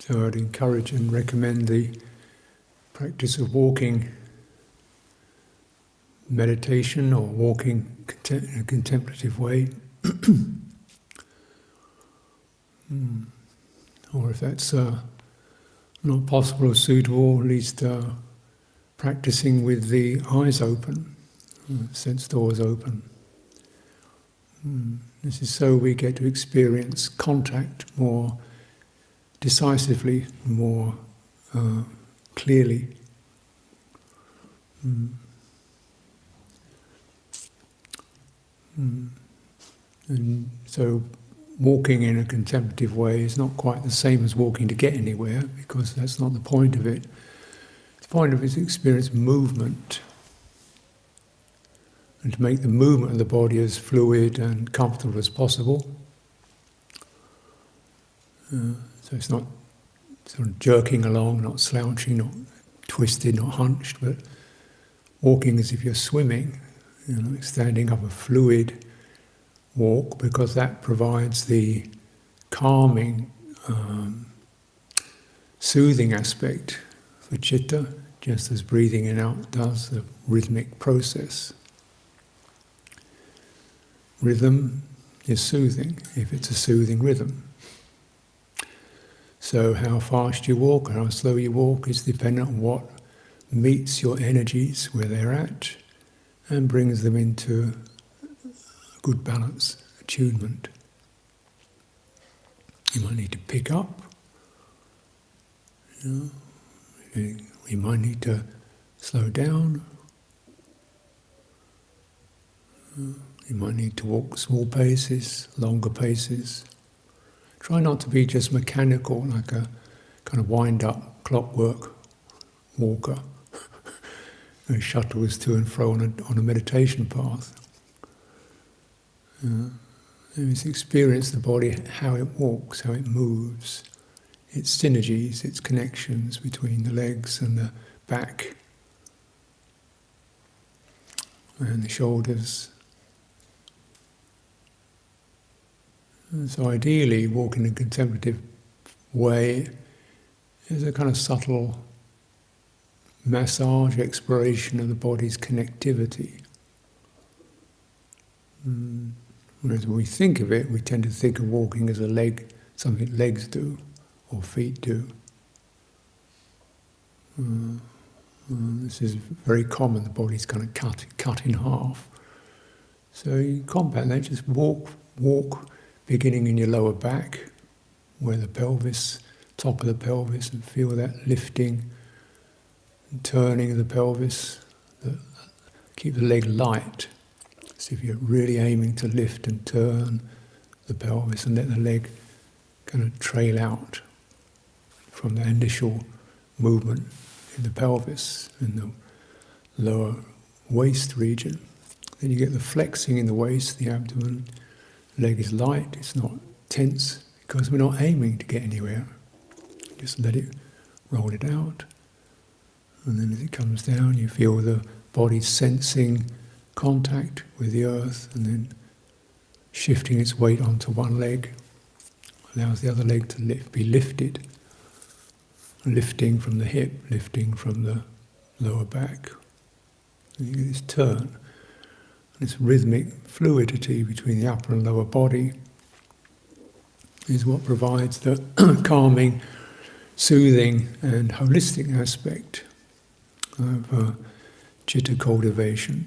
So I'd encourage and recommend the practice of walking meditation or walking in a contemplative way. Or if that's not possible or suitable, at least practicing with the eyes open, sense doors open. This is so we get to experience contact more decisively, more clearly. And so walking in a contemplative way is not quite the same as walking to get anywhere, because that's not the point of it. The point of it is to experience movement, and to make the movement of the body as fluid and comfortable as possible. So it's not sort of jerking along, not slouching, not twisted, not hunched, but walking as if you're swimming, standing up a fluid walk, because that provides the calming, soothing aspect for citta, just as breathing in and out does the rhythmic process. Rhythm is soothing, if it's a soothing rhythm. So how fast you walk, how slow you walk is dependent on what meets your energies where they're at and brings them into good balance, attunement. You might need to pick up, you might need to slow down, you might need to walk small paces, longer paces. Try not to be just mechanical, like a kind of wind-up clockwork walker who shuttles to and fro on a meditation path. Just experience the body, how it walks, how it moves, its synergies, its connections between the legs and the back and the shoulders. And so ideally, walking in a contemplative way is a kind of subtle massage, exploration of the body's connectivity. Whereas when we think of it, we tend to think of walking as something legs do or feet do. This is very common, the body's kind of cut in half. So you combat that, just walk, beginning in your lower back, where the pelvis, top of the pelvis, and feel that lifting and turning of the pelvis. Keep the leg light. So if you're really aiming to lift and turn the pelvis and let the leg kind of trail out from the initial movement in the pelvis, in the lower waist region. Then you get the flexing in the waist, the abdomen. Leg is light, it's not tense, because we're not aiming to get anywhere. Just let it, roll it out. And then as it comes down, you feel the body sensing contact with the earth, and then shifting its weight onto one leg, allows the other leg to be lifted. Lifting from the hip, lifting from the lower back. And you get this turn. This rhythmic fluidity between the upper and lower body is what provides the calming, soothing and holistic aspect of citta cultivation.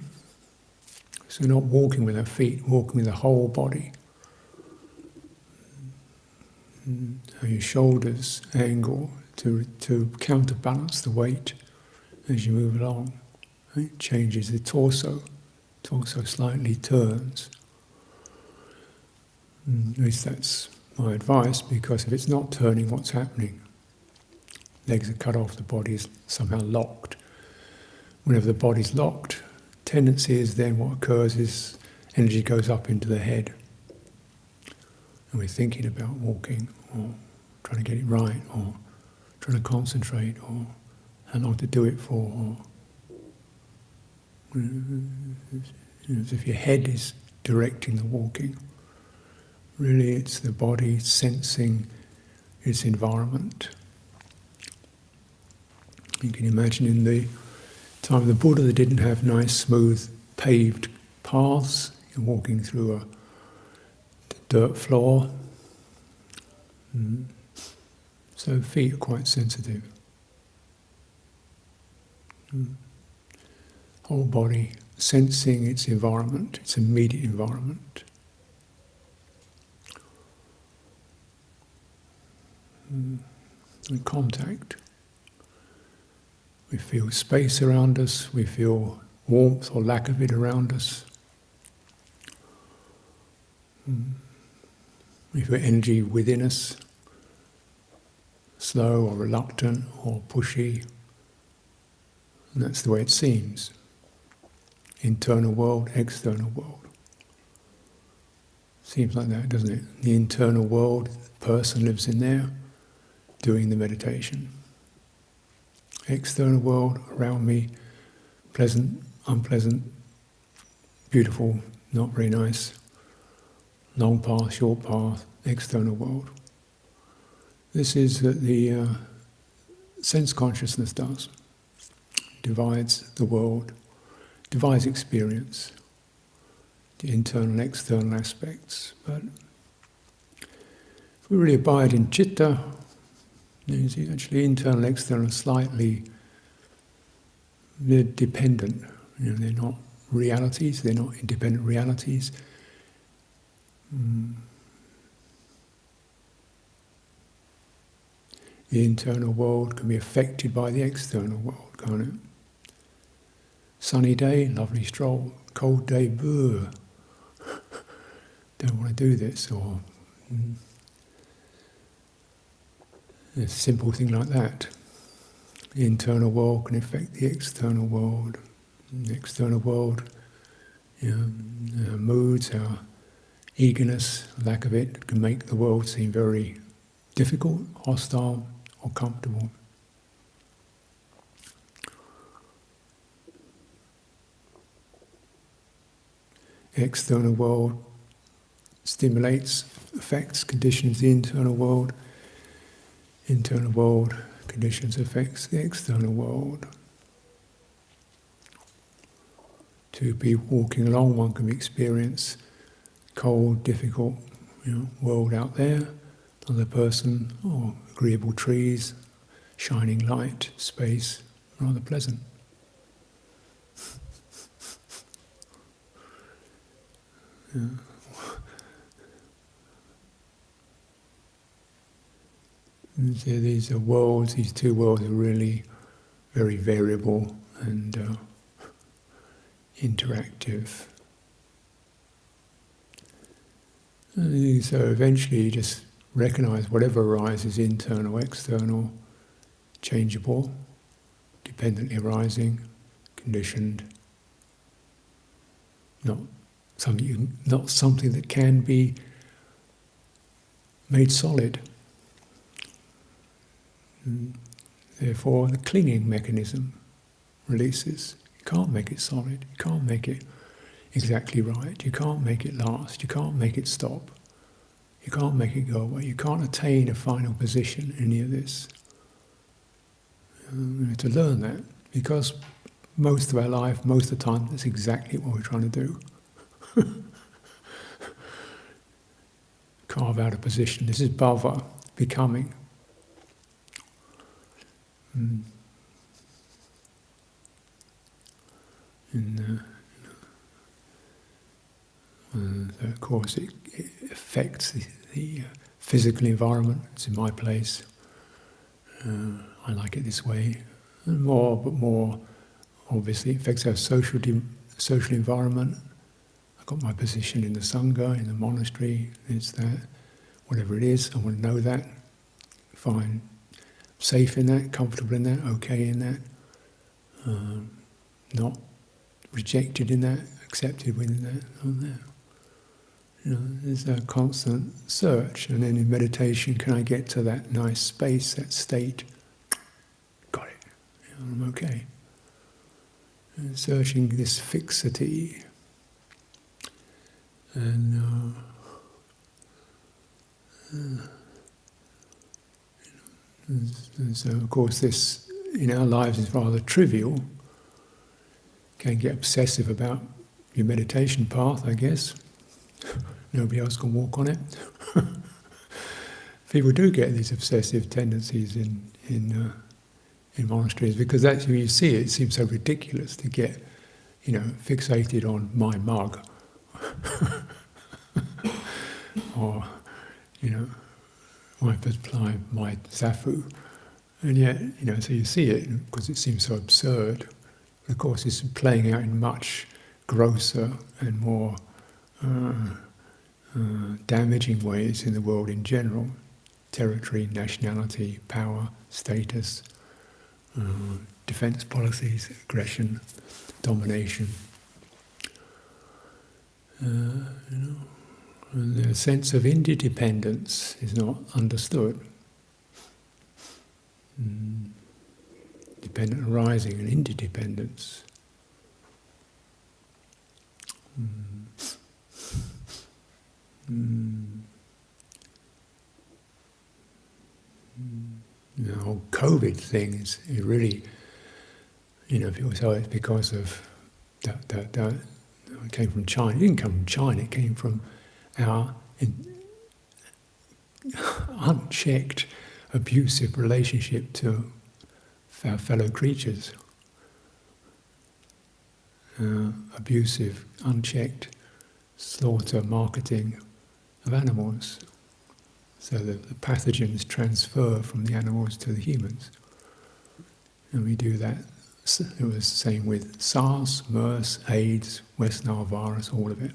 So not walking with our feet, walking with the whole body. How your shoulders angle to counterbalance the weight as you move along. It changes the torso. Torso slightly turns. At least that's my advice, because if it's not turning, what's happening? Legs are cut off, the body is somehow locked. Whenever the body's locked, tendency is then what occurs is energy goes up into the head. And we're thinking about walking, or trying to get it right, or trying to concentrate, or how long to do it for, or as if your head is directing the walking. Really, it's the body sensing its environment, You can imagine in the time of the Buddha, they didn't have nice, smooth, paved paths. You're walking through a dirt floor. So feet are quite sensitive. Whole body sensing its environment, its immediate environment. And contact. We feel space around us, we feel warmth or lack of it around us. We feel energy within us, slow or reluctant or pushy. And that's the way it seems. Internal world, external world. Seems like that, doesn't it? The internal world, the person lives in there, doing the meditation. External world around me, pleasant, unpleasant, beautiful, not very nice, long path, short path, external world. This is what the sense consciousness does. Divides the world, divides experience, the internal and external aspects. But if we really abide in citta, you see, actually, internal and external are slightly, they're dependent. They're not realities, they're not independent realities. The internal world can be affected by the external world, can't it? Sunny day, lovely stroll. Cold day, boo. Don't want to do this, or a simple thing like that. The internal world can affect the external world. The external world, our moods, our eagerness, lack of it, can make the world seem very difficult, hostile, or comfortable. The external world stimulates, affects, conditions the internal world. Internal world conditions, affects the external world. To be walking along, one can experience cold, difficult, world out there. Another person, agreeable trees, shining light, space, rather pleasant. And so these are worlds, these two worlds are really very variable and interactive. And so eventually you just recognize whatever arises, internal, external, changeable, dependently arising, conditioned, not something that can be made solid. And therefore, the clinging mechanism releases. You can't make it solid. You can't make it exactly right. You can't make it last. You can't make it stop. You can't make it go away. You can't attain a final position in any of this. We have to learn that, because most of our life, most of the time, that's exactly what we're trying to do. Carve out a position. This is bhava, becoming. Of course, it affects the physical environment. It's in my place. I like it this way. And more obviously, it affects our social environment. I've got my position in the sangha, in the monastery. It's that. Whatever it is, I want to know that. Fine. Safe in that, comfortable in that, okay in that. Not rejected in that, accepted within that, not there. There's a constant search, and then in meditation, can I get to that nice space, that state? Got it. I'm okay. And searching this fixity, and so, of course, this in our lives is rather trivial. Can get obsessive about your meditation path, I guess. Nobody else can walk on it. People do get these obsessive tendencies in monasteries, because actually you see it seems so ridiculous to get, fixated on my mug, or, my supply, my zafu, and yet, so you see it because it seems so absurd. But of course, it's playing out in much grosser and more damaging ways in the world in general: territory, nationality, power, status, defense policies, aggression, domination. And the sense of interdependence is not understood. Dependent arising and interdependence. The whole COVID thing is really, people say it's because of that it came from China. It didn't come from China, it came from our unchecked, abusive relationship to our fellow creatures. Abusive, unchecked slaughter, marketing of animals. So that the pathogens transfer from the animals to the humans. And we do that. It was the same with SARS, MERS, AIDS, West Nile virus, all of it.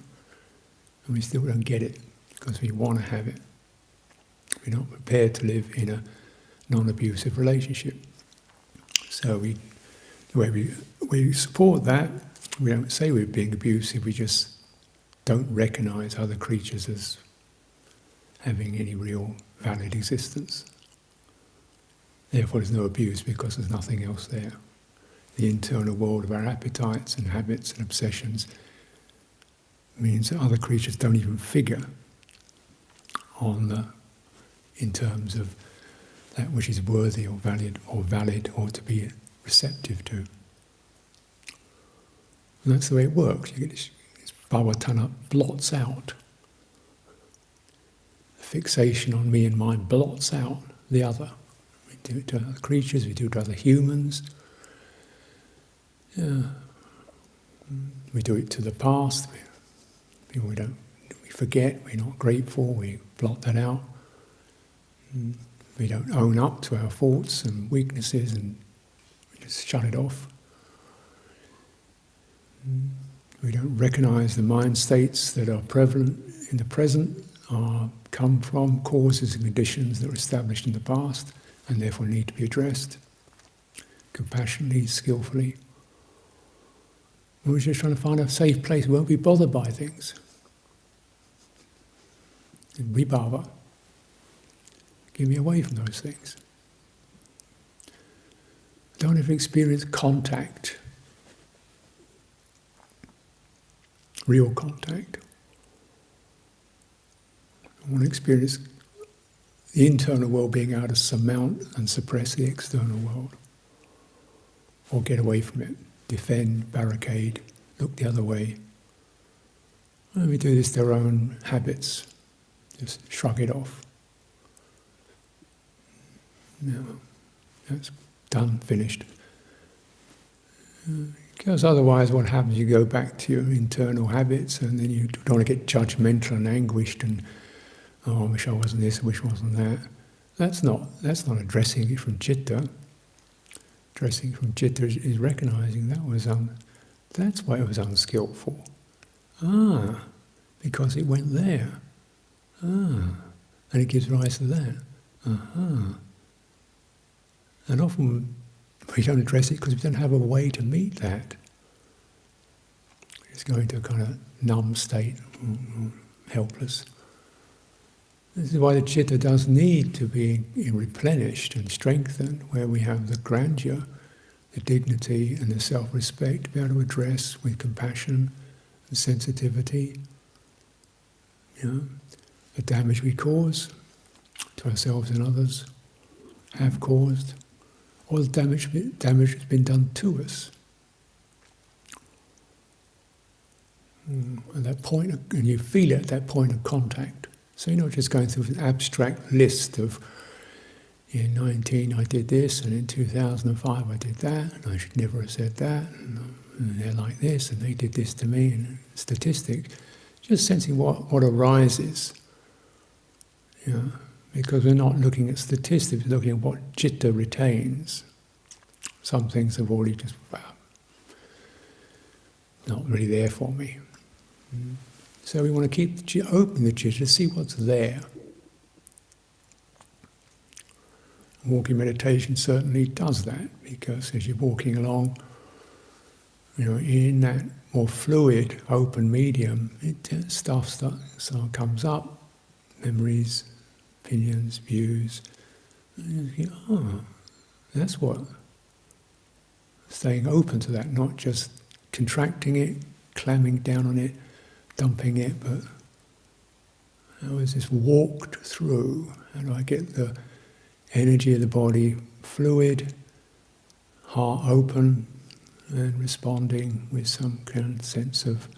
And we still don't get it, because we want to have it. We're not prepared to live in a non-abusive relationship. So the way we support that, we don't say we're being abusive, we just don't recognise other creatures as having any real valid existence. Therefore there's no abuse, because there's nothing else there. The internal world of our appetites and habits and obsessions means that other creatures don't even figure in terms of that which is worthy or valid or to be receptive to. And that's the way it works. You get this bhavatana blots out. The fixation on me and mine blots out the other. We do it to other creatures, we do it to other humans. We do it to the past. We forget, we're not grateful, we blot that out. We don't own up to our faults and weaknesses, and we just shut it off. We don't recognise the mind states that are prevalent in the present come from causes and conditions that were established in the past and therefore need to be addressed compassionately, skillfully. We're just trying to find a safe place. We won't be bothered by things. Vibhava. Get me away from those things. Don't ever experience contact. Real contact. I want to experience the internal world being able to surmount and suppress the external world. Or get away from it. Defend, barricade, look the other way. And we do this to our own habits. Just shrug it off. No, that's done, finished. Because otherwise what happens, you go back to your internal habits and then you don't want to get judgmental and anguished and, oh, I wish I wasn't this, I wish I wasn't that. That's not addressing it from citta. Addressing it from citta is recognising that's why it was unskillful. Because it went there. And it gives rise to that. And often we don't address it because we don't have a way to meet that. It's going to a kind of numb state, helpless. This is why the citta does need to be replenished and strengthened, where we have the grandeur, the dignity and the self-respect to be able to address with compassion and sensitivity, the damage we cause to ourselves and others, have caused, all the damage has been done to us. At that point, and you feel it at that point of contact. So you're not just going through an abstract list of, in 19 I did this, and in 2005 I did that, and I should never have said that, and they're like this, and they did this to me, and statistics. Just sensing what arises. Because we're not looking at statistics, we're looking at what citta retains. Some things have already just, not really there for me. So we want to keep open the citta to see what's there. Walking meditation certainly does that, because as you're walking along, in that more fluid, open medium, stuff comes up, memories, opinions, views. And you think, that's what. Staying open to that, not just contracting it, clamming down on it, dumping it, but how is this walked through? How do I get the energy of the body fluid, heart open, and responding with some kind of sense of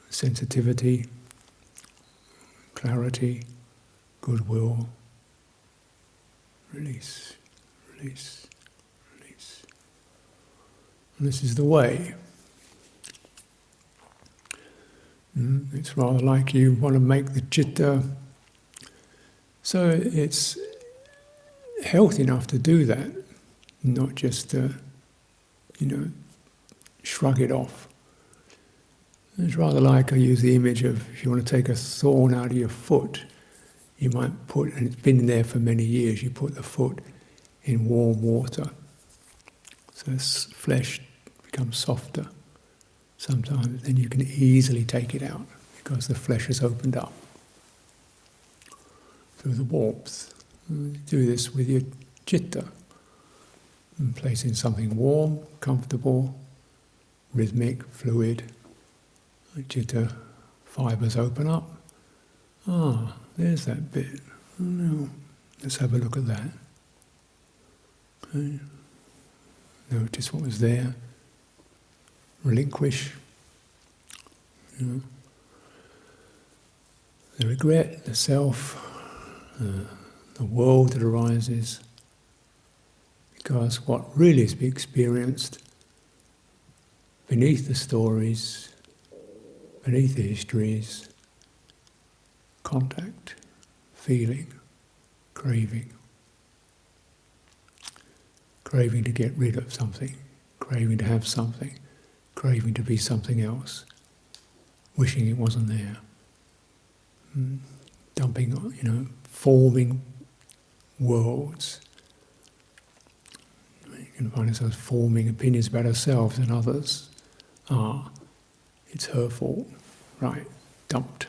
sensitivity, clarity, goodwill, release, release, release. And this is the way. It's rather like you want to make the citta so it's healthy enough to do that, not just shrug it off. It's rather like I use the image of, if you want to take a thorn out of your foot, you might put, and it's been there for many years, you put the foot in warm water. So this flesh becomes softer. Sometimes then you can easily take it out because the flesh has opened up through the warmth. Do this with your citta. And place in something warm, comfortable, rhythmic, fluid. The citta fibers open up. There's that bit. Oh no. Let's have a look at that. Okay. Notice what was there. Relinquish. The regret, the self, the world that arises. Because what really is to be experienced beneath the stories, beneath the histories, contact, feeling, craving. Craving to get rid of something, craving to have something, craving to be something else, wishing it wasn't there. Dumping, forming worlds. You can find ourselves forming opinions about ourselves and others. It's her fault. Right, dumped.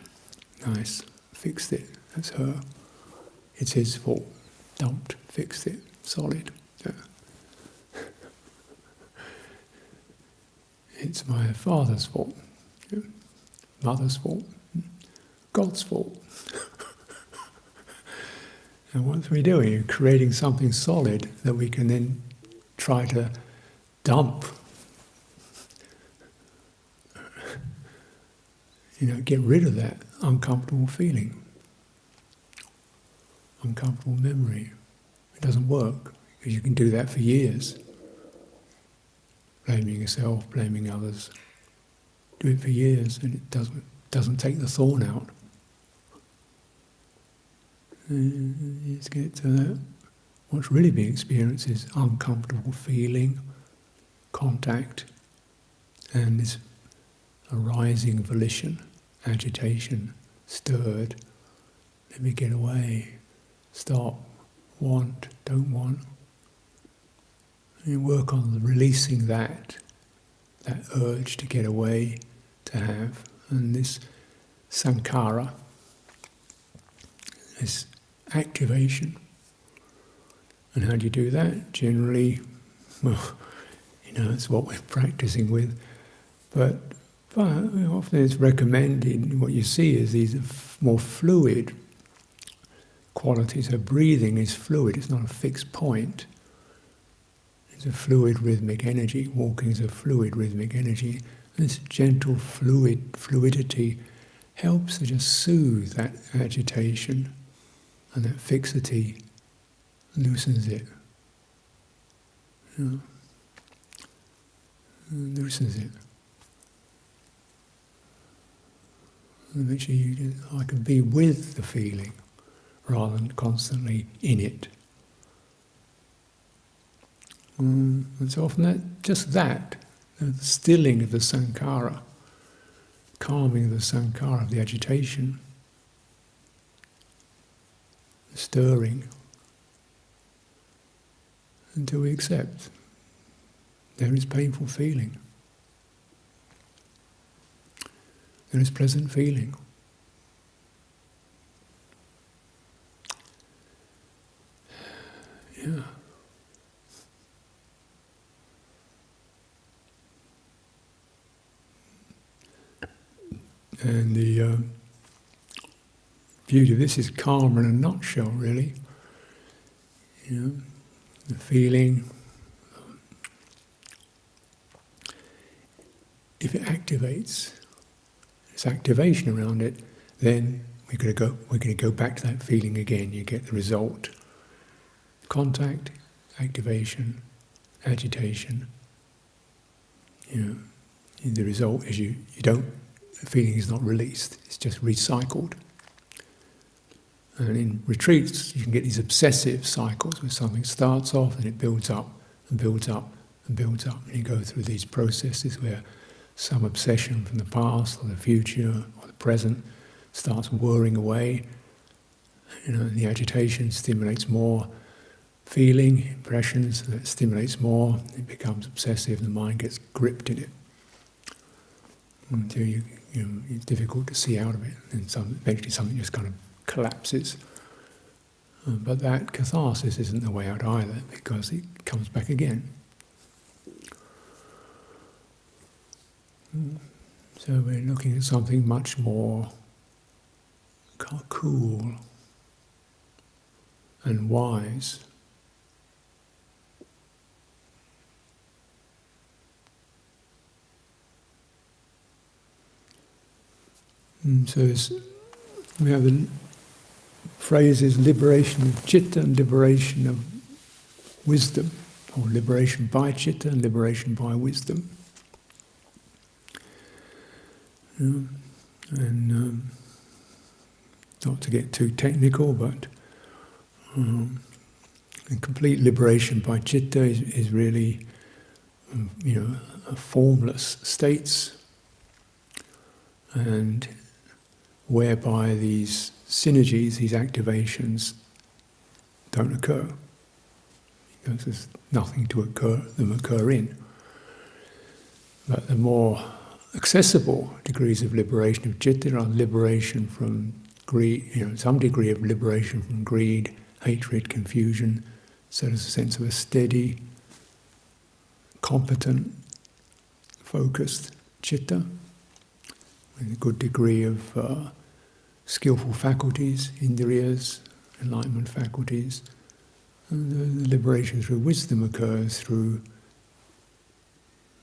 Nice, fixed it. That's her. It's his fault. Dumped, fixed it. Solid. Yeah. It's my father's fault. Yeah. Mother's fault. God's fault. And what are we doing? We're creating something solid that we can then try to dump. Get rid of that uncomfortable feeling, uncomfortable memory. It doesn't work, because you can do that for years. Blaming yourself, blaming others. Do it for years and it doesn't take the thorn out. Let's get to that. What's really being experienced is uncomfortable feeling, contact, and this arising volition, agitation, stirred. Let me get away. Stop. Want. Don't want. And you work on releasing that urge to get away, to have, and this sankhara, this activation. And how do you do that? Generally, it's what we're practicing with. But often it's recommended, what you see is these more fluid qualities. So breathing is fluid, it's not a fixed point. It's a fluid rhythmic energy. Walking is a fluid rhythmic energy. This gentle fluidity helps to just soothe that agitation, and that fixity loosens it. Loosens it. And make sure I can be with the feeling rather than constantly in it. And so often the stilling of the sankhara, calming of the sankhara, of the agitation, the stirring, until we accept there is painful feeling, there is pleasant feeling. Yeah. And the beauty of this is karma in a nutshell, really. The feeling, if it activates, there's activation around it, then we're going to go back to that feeling again. You get the result: contact, activation, agitation. The result is you don't. The feeling is not released, it's just recycled. And in retreats, you can get these obsessive cycles where something starts off and it builds up and builds up and builds up. And you go through these processes where some obsession from the past or the future or the present starts whirring away. And the agitation stimulates more feeling, impressions, and it stimulates more, it becomes obsessive, the mind gets gripped in it. Until it's difficult to see out of it, and eventually something just kind of collapses. But that catharsis isn't the way out either, because it comes back again. So we're looking at something much more cool and wise. So we have the phrases liberation of citta and liberation of wisdom, or liberation by citta and liberation by wisdom. And not to get too technical, but complete liberation by citta is really, a formless states, and whereby these synergies, these activations, don't occur. Because there's nothing to occur in. But the more accessible degrees of liberation of citta are liberation from greed, some degree of liberation from greed, hatred, confusion, so there's a sense of a steady, competent, focused citta, with a good degree of skillful faculties, indriyas, enlightenment faculties. And the liberation through wisdom occurs through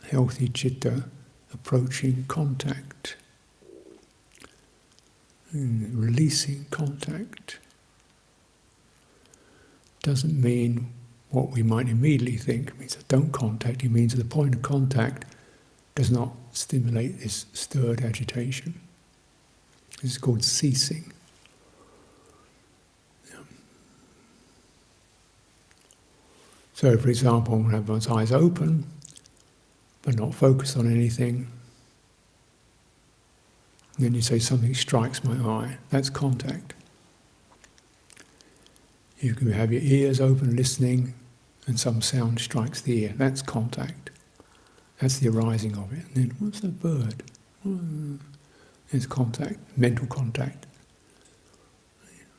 healthy citta approaching contact, and releasing contact. Doesn't mean what we might immediately think. It means that don't contact. It means that the point of contact does not stimulate this stirred agitation. This is called ceasing. So, for example, when we have one's eyes open, but not focused on anything, and then you say, something strikes my eye. That's contact. You can have your ears open, listening, and some sound strikes the ear. That's contact. That's the arising of it. And then, what's that bird? It's contact, mental contact.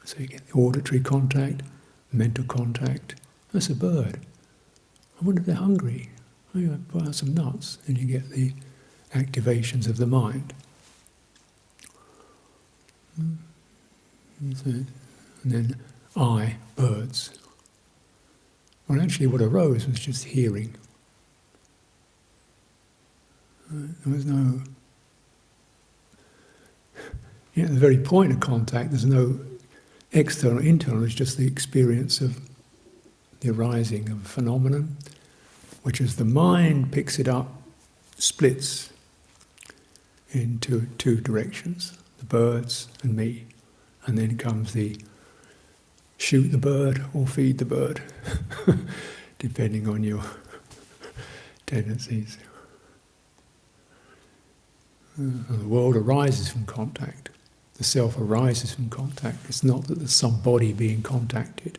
So you get the auditory contact, mental contact. That's a bird. I wonder if they're hungry. Maybe I buy some nuts, and you get the activations of the mind. And then birds. Well, actually what arose was just hearing. There was no... the very point of contact, there's no external, internal, it's just the experience of the arising of a phenomenon, which as the mind picks it up, splits into two directions, the birds and me. And then comes the shoot the bird or feed the bird, depending on your tendencies. And the world arises from contact. The self arises from contact. It's not that there's some body being contacted.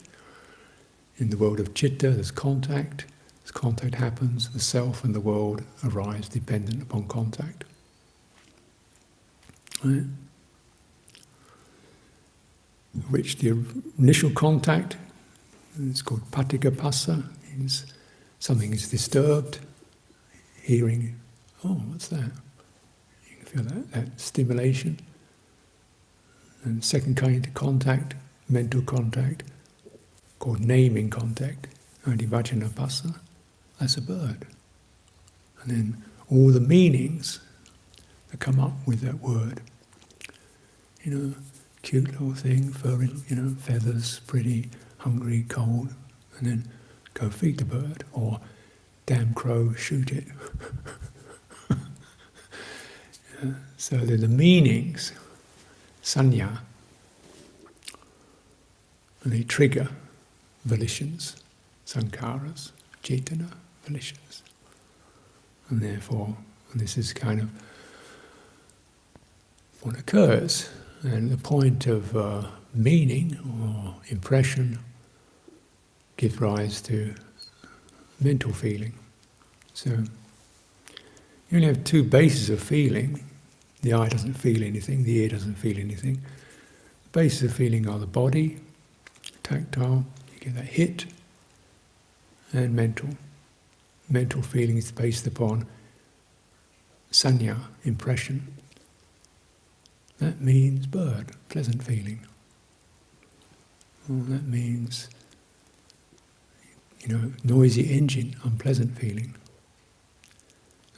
In the world of citta, there's contact. As contact happens, the self and the world arise dependent upon contact. Right? Which the initial contact, it's called paticapassa, means something is disturbed, hearing, oh, what's that? You can feel that stimulation. And second kind of contact, mental contact, called naming contact, adivacana-passa, that's a bird. And then all the meanings that come up with that word, cute little thing, furry, feathers, pretty, hungry, cold, and then go feed the bird, or damn crow, shoot it. So they're the meanings, sanya, and they trigger volitions, sankharas, cetana, volitions. And therefore, this is kind of what occurs. And the point of meaning or impression gives rise to mental feeling. So you only have two bases of feeling. The eye doesn't feel anything, the ear doesn't feel anything. The bases of feeling are the body, tactile, you get that hit, and mental. Mental feeling is based upon sanya, impression. That means bird, pleasant feeling. Well, that means, noisy engine, unpleasant feeling.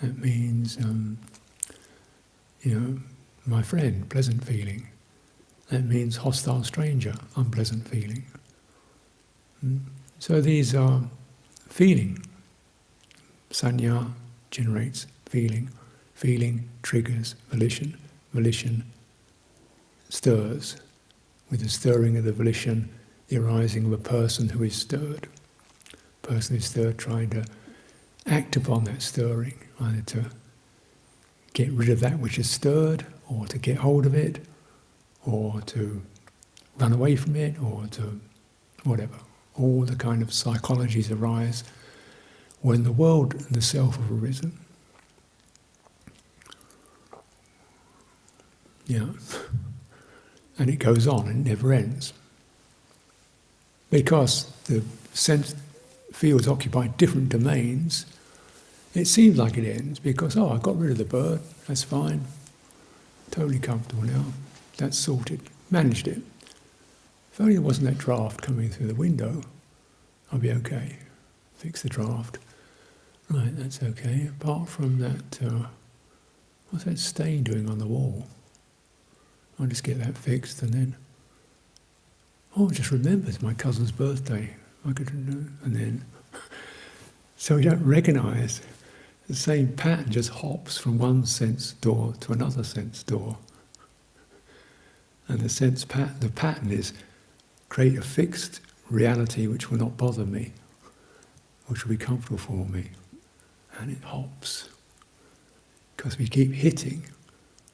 That means, my friend, pleasant feeling. That means hostile stranger, unpleasant feeling. So these are feeling. Sanya generates feeling. Feeling triggers volition. Volition stirs. With the stirring of the volition, the arising of a person who is stirred. A person who is stirred trying to act upon that stirring, either to get rid of that which is stirred, or to get hold of it, or to run away from it, or to whatever. All the kind of psychologies arise when the world and the self have arisen. Yeah. And it goes on and never ends. Because the sense fields occupy different domains, it seems like it ends because, I got rid of the bird, that's fine, totally comfortable now, that's sorted, managed it. If only there wasn't that draft coming through the window, I'll be okay. Fix the draft. Right, that's okay. Apart from that, what's that stain doing on the wall? I'll just get that fixed and then, I just remembered my cousin's birthday. I could, and then, so we don't recognise the same pattern just hops from one sense door to another sense door. And the pattern is create a fixed reality which will not bother me, which will be comfortable for me. And it hops. Because we keep hitting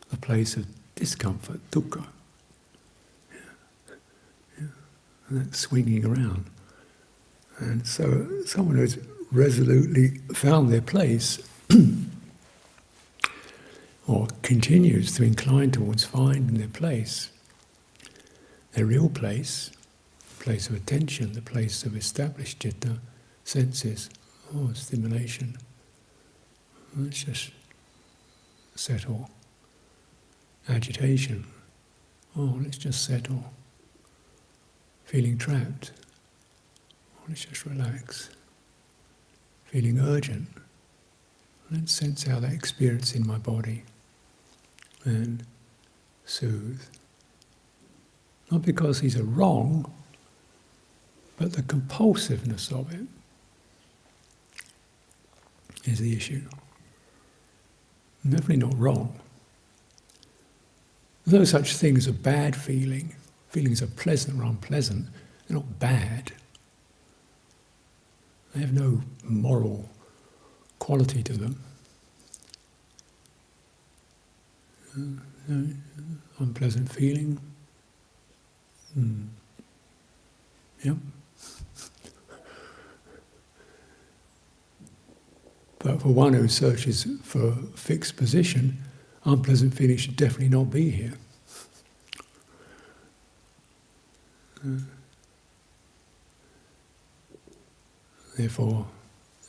the place of discomfort, dukkha. Yeah. And that's swinging around. And so someone who's resolutely found their place or continues to incline towards finding their place, their real place, the place of attention, the place of established citta, senses, stimulation. Let's just settle. Agitation. Let's just settle. Feeling trapped. Let's just relax. Feeling urgent. Let's sense how that experience in my body and soothe. Not because these are wrong, but the compulsiveness of it is the issue. Definitely not wrong. There's no such thing as a bad feeling. Feelings are pleasant or unpleasant. They're not bad. They have no moral quality to them. Unpleasant feeling. Yep. But for one who searches for a fixed position, unpleasant feeling should definitely not be here. Therefore,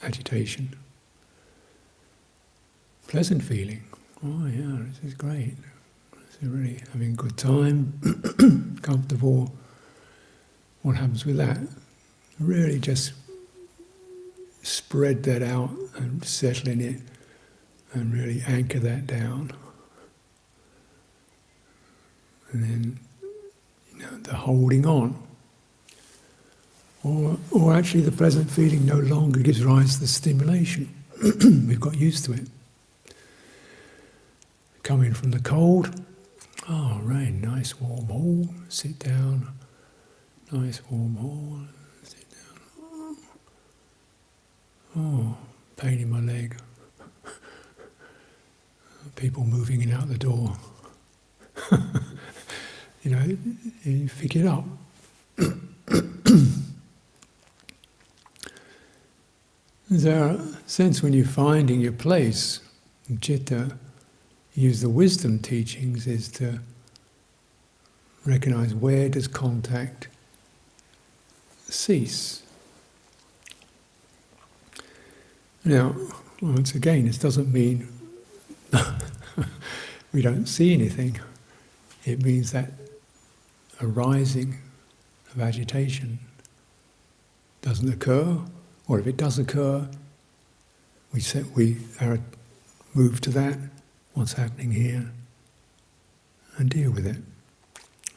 agitation. Pleasant feeling. Oh yeah, this is great. This is really having a good time, comfortable. What happens with that? Really just spread that out and settle in it and really anchor that down. And then, the holding on. Or actually the pleasant feeling no longer gives rise to the stimulation. We've got used to it. Come in from the cold. Oh, rain, nice warm hall. Sit down. Nice warm hall. Sit down. Oh, pain in my leg. People moving in out the door. You pick it up. There's a sense when you're finding your place in citta, use the wisdom teachings, is to recognize where does contact cease. Now, once again, this doesn't mean we don't see anything. It means that arising of agitation doesn't occur, or if it does occur, we are moved to that, what's happening here, and deal with it.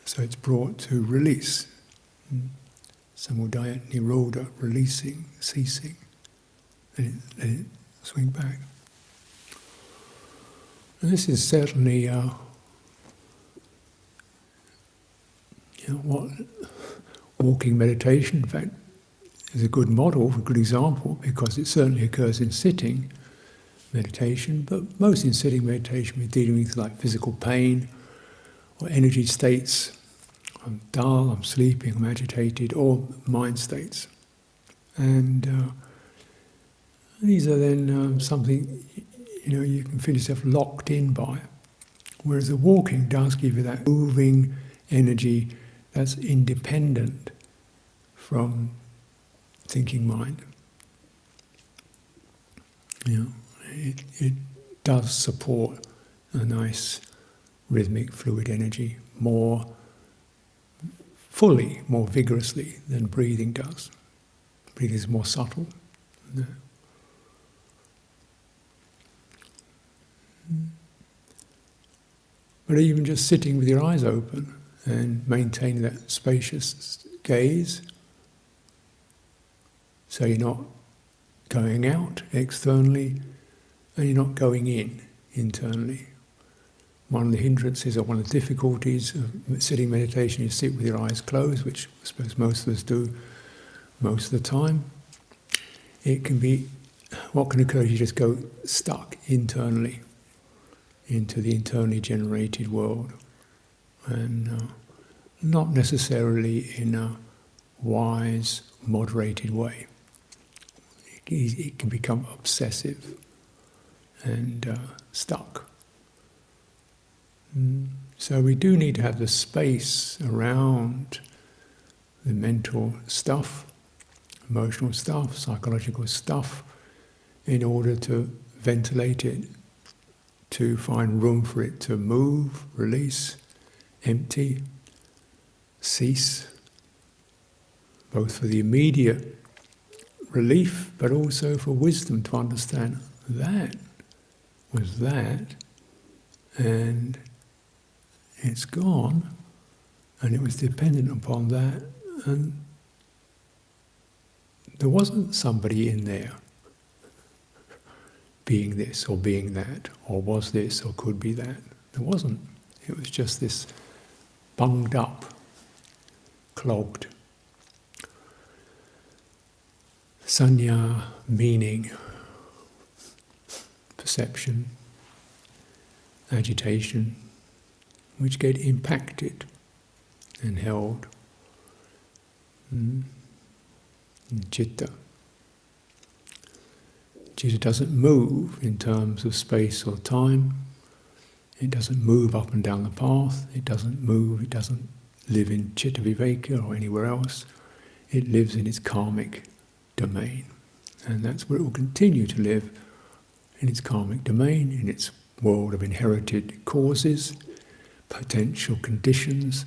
So it's brought to release. Samudaya nirodha, releasing, ceasing. And let it swing back. And this is certainly what walking meditation, in fact, is a good model, a good example, because it certainly occurs in sitting meditation, but mostly in sitting meditation we're dealing with like physical pain or energy states. I'm dull, I'm sleeping, I'm agitated, or mind states. And these are then something you can feel yourself locked in by. Whereas the walking does give you that moving energy that's independent from thinking mind. It does support a nice rhythmic fluid energy more fully, more vigorously than breathing does. Breathing is more subtle. But even just sitting with your eyes open and maintaining that spacious gaze, so you're not going out externally and you're not going in internally. One of the hindrances or one of the difficulties of sitting meditation is sit with your eyes closed, which I suppose most of us do most of the time. What can occur is you just go stuck internally into the internally generated world, and not necessarily in a wise, moderated way. It can become obsessive and stuck. So we do need to have the space around the mental stuff, emotional stuff, psychological stuff, in order to ventilate it, to find room for it to move, release, empty, cease, both for the immediate relief, but also for wisdom to understand that was that, and it's gone, and it was dependent upon that, and there wasn't somebody in there being this or being that, or was this or could be that. There wasn't. It was just this bunged up, clogged. Sanya, meaning, perception, agitation, which get impacted and held. Citta. Citta doesn't move in terms of space or time. It doesn't move up and down the path. It doesn't move, it doesn't live in citta viveka or anywhere else. It lives in its karmic domain. And that's where it will continue to live, in its karmic domain, in its world of inherited causes, potential conditions,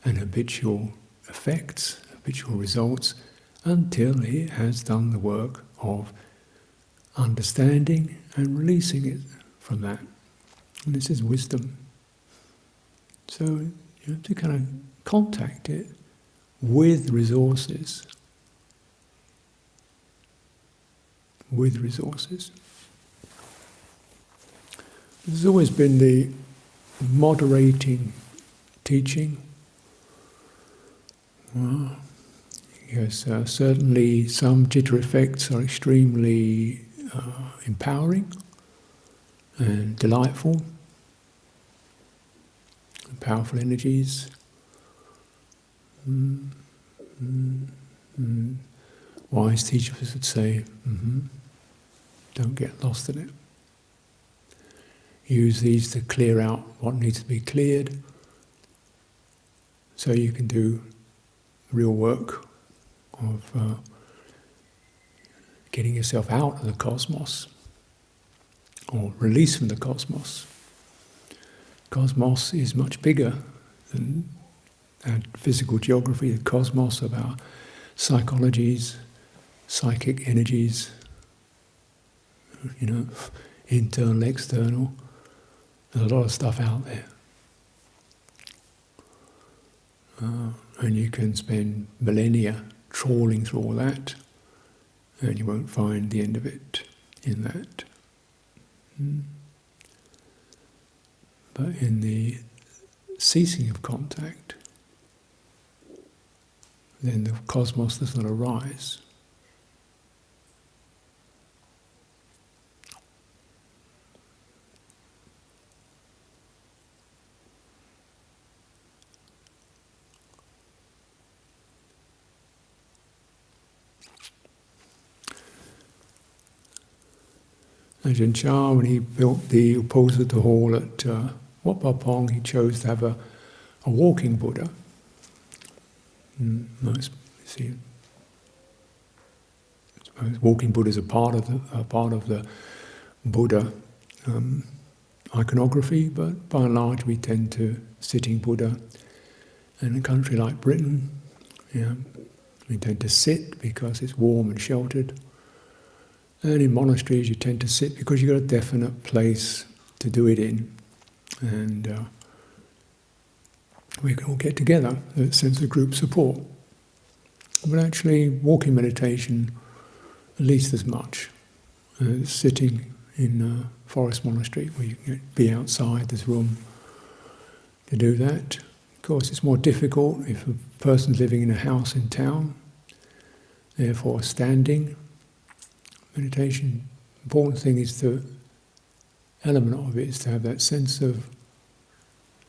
and habitual effects, habitual results, until it has done the work of understanding and releasing it from that. And this is wisdom. So you have to kind of contact it with resources. With resources. There's always been the moderating teaching. Yes, certainly some citta effects are extremely empowering and delightful, powerful energies. Wise teachers would say, don't get lost in it. Use these to clear out what needs to be cleared, so you can do real work of getting yourself out of the cosmos, or release from the cosmos. Cosmos is much bigger than our physical geography, the cosmos of our psychologies, psychic energies, internal, external. There's a lot of stuff out there. And you can spend millennia trawling through all that, and you won't find the end of it in that. But in the ceasing of contact, then the cosmos does not arise. Ajahn Chah, when he built the Sucitto hall at Wat Pah Pong, he chose to have a walking Buddha. Nice, see. I suppose walking Buddha is a part of the Buddha iconography, but by and large we tend to sitting Buddha. In a country like Britain, we tend to sit because it's warm and sheltered. And in monasteries you tend to sit because you've got a definite place to do it in. And we can all get together, a sense of group support. But actually, walking meditation, at least as much as sitting in a forest monastery where you can be outside, there's room to do that. Of course, it's more difficult if a person's living in a house in town, therefore standing. Meditation, important thing is the element of it is to have that sense of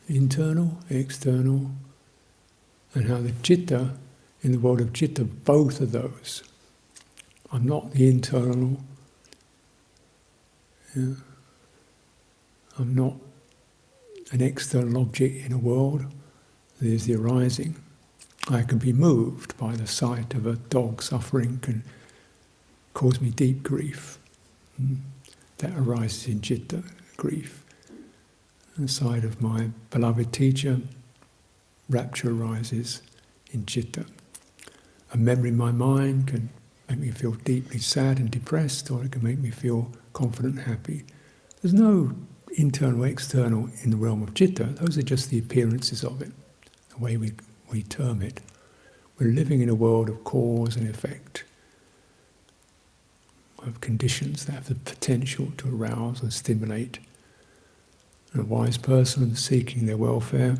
internal, external, and how the citta, in the world of citta, both of those. I'm not the internal, I'm not an external object in a world, there's the arising. I can be moved by the sight of a dog suffering, can cause me deep grief. That arises in citta, grief. On the side of my beloved teacher, rapture arises in citta. A memory in my mind can make me feel deeply sad and depressed, or it can make me feel confident and happy. There's no internal, external in the realm of citta. Those are just the appearances of it, the way we term it. We're living in a world of cause and effect, of conditions that have the potential to arouse and stimulate. And a wise person seeking their welfare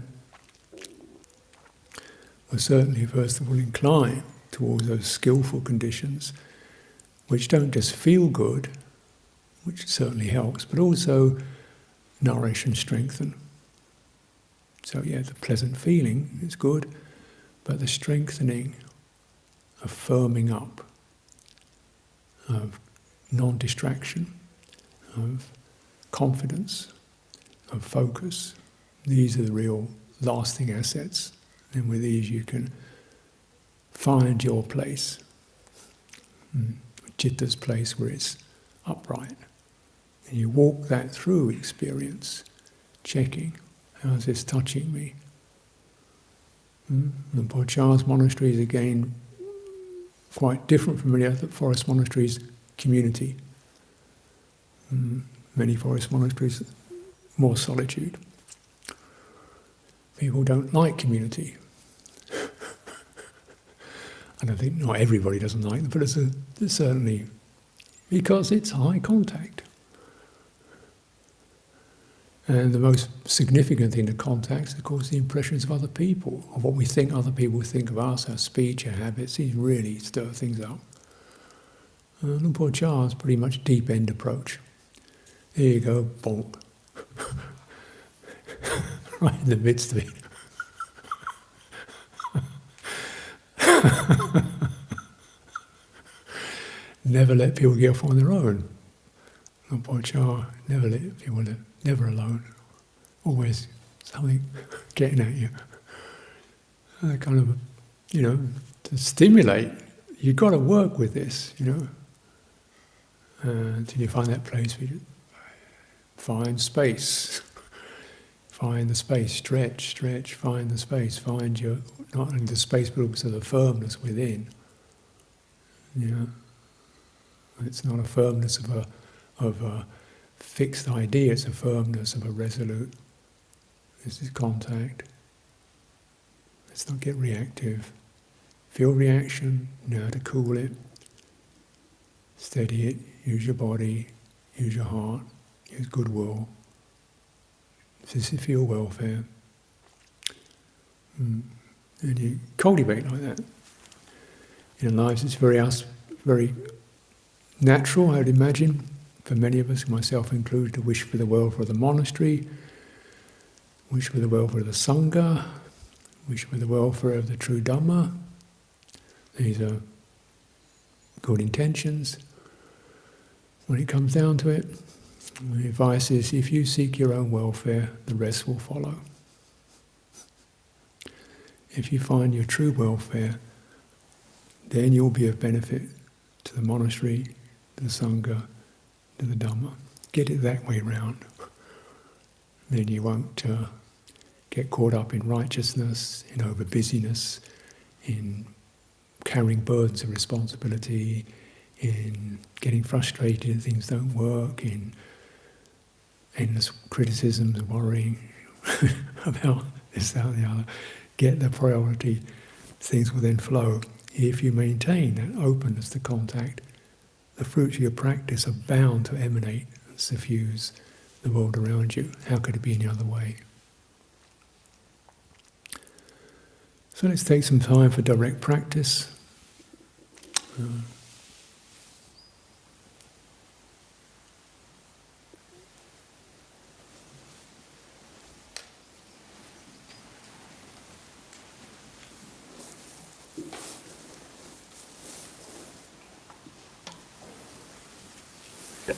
will certainly, first of all, incline towards those skillful conditions which don't just feel good, which certainly helps, but also nourish and strengthen. So yeah, the pleasant feeling is good, but the strengthening of firming up, of non-distraction, of confidence, of focus, these are the real lasting assets. And with these you can find your place, citta's place where it's upright. And you walk that through experience, checking, how's this touching me? The Bochar's monastery is again quite different from many other forest monasteries, community. Many forest monasteries, more solitude. People don't like community. And I think not everybody doesn't like them, but it's certainly because it's high contact. And the most significant thing to contact is, of course, the impressions of other people, of what we think other people think of us, our speech, our habits. These really stir things up. Luang Por Char's pretty much deep end approach. There you go, bonk. Right in the midst of it. Never let people get off on their own. Luang Por Char, never let people live, never alone. Always something getting at you. Kind of, to stimulate. You've got to work with this, until you find that place where you find space. Find the space, stretch, find the space, find your, not only the space but also the firmness within. It's not a firmness of a fixed idea, it's a firmness of a resolute. This is contact. Let's not get reactive. Feel reaction, know how to cool it, steady it, use your body, use your heart, use goodwill. This is for your welfare. And you cultivate like that. In our lives it's very natural, I would imagine, for many of us, myself included, to wish for the welfare of the monastery, wish for the welfare of the Sangha, wish for the welfare of the true Dhamma. These are good intentions. When it comes down to it, the advice is, if you seek your own welfare, the rest will follow. If you find your true welfare, then you'll be of benefit to the monastery, to the Sangha, to the Dhamma. Get it that way round. Then you won't get caught up in righteousness, in over-busyness, in carrying burdens of responsibility, in getting frustrated if things don't work, in endless criticisms and worrying about this, that, and the other. Get the priority, things will then flow. If you maintain that openness to contact, the fruits of your practice are bound to emanate and suffuse the world around you. How could it be any other way? So let's take some time for direct practice. Good.